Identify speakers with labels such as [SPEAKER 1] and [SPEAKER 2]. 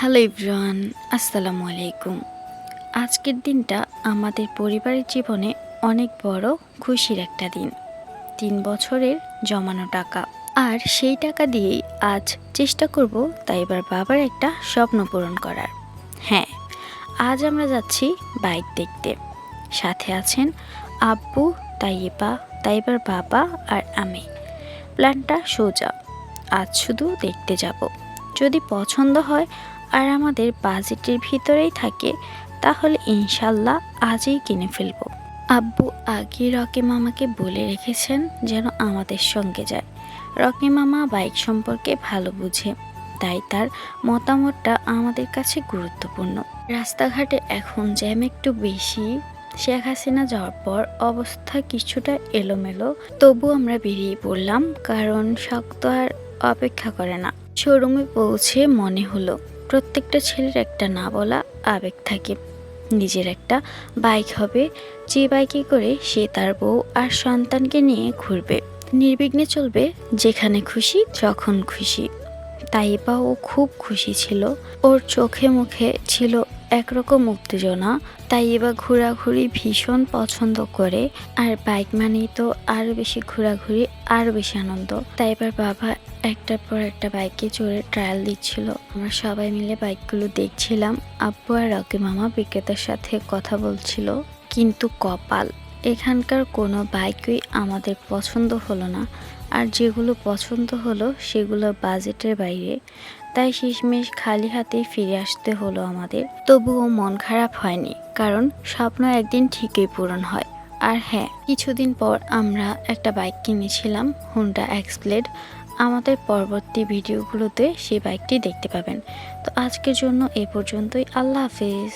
[SPEAKER 1] Hello everyone, আসসালামু আলাইকুম। আজকের দিনটা আমাদের পরিবারের জীবনে অনেক বড় খুশির একটা দিন। ৩ বছরের জমানো টাকা, আর সেই টাকা দিয়েই আজ চেষ্টা করব তাই এবার বাবার একটা স্বপ্ন পূরণ করার। হ্যাঁ, আজ আমরা যাচ্ছি বাইক দেখতে। সাথে আছেন আব্বু, তাইবার বাবা আর আমি। প্ল্যানটা সোজা, আজ শুধু দেখতে যাব। যদি পছন্দ হয় আর আমাদের বাজেটের ভিতরেই থাকে, তাহলে ইনশাল্লাহ আজই কিনে ফেলবো। আব্বু আগে রকি মামাকে বলে রেখেছেন যেন আমাদের সঙ্গে যায়। রকি মামা বাইক সম্পর্কে ভালো বুঝে, তাই তার মতামতটা আমাদের কাছে গুরুত্বপূর্ণ। রাস্তাঘাটে এখন জ্যাম একটু বেশি। শেখ হাসিনা যাওয়ার পর অবস্থা কিছুটা এলোমেলো, তবু আমরা বেরিয়ে পড়লাম, কারণ শক্ত আর অপেক্ষা করে না। শোরুমে পৌঁছে মনে হলো প্রত্যেকটা ছেলের একটা না বলা আবেগ থাকে। নিজের একটা বাইক হবে, যে বাইকে করে সে তার বউ আর সন্তানকে নিয়ে ঘুরবে, নির্বিঘ্নে চলবে যেখানে খুশি যখন খুশি। ও খুব খুশি ছিল। ওর চোখে মুখে ছিল একরকম উত্তেজনা। ঘোরাঘুরি ভীষণ পছন্দ করে, আর বাইক মানেই তো আরো বেশি ঘোরাঘুরি, আরো বেশি আনন্দ। এবার বাবা একটার পর একটা বাইকে চড়ে ট্রায়াল দিচ্ছিল। আমরা সবাই মিলে বাইকগুলো দেখছিলাম। আব্বু আর রকি মামা বিক্রেতার সাথে কথা বলছিল। কিন্তু কপাল, এখানকার কোনো বাইকই আমাদের পছন্দ হলো না। আর যেগুলো পছন্দ হলো সেগুলো বাজেটের বাইরে, তাই শেষমেশ খালি হাতে ফিরে আসতে হলো আমাদের। তবুও মন খারাপ হয়নি, কারণ স্বপ্ন একদিন ঠিকই পূরণ হয়। আর হ্যাঁ, কিছুদিন পর আমরা একটা বাইক কিনেছিলাম, হুন্ডা এক্সপ্লেড। আমাদের পরবর্তী ভিডিওগুলোতে সেই বাইকটি দেখতে পাবেন। তো আজকের জন্য এ পর্যন্তই। আল্লাহ হাফেজ।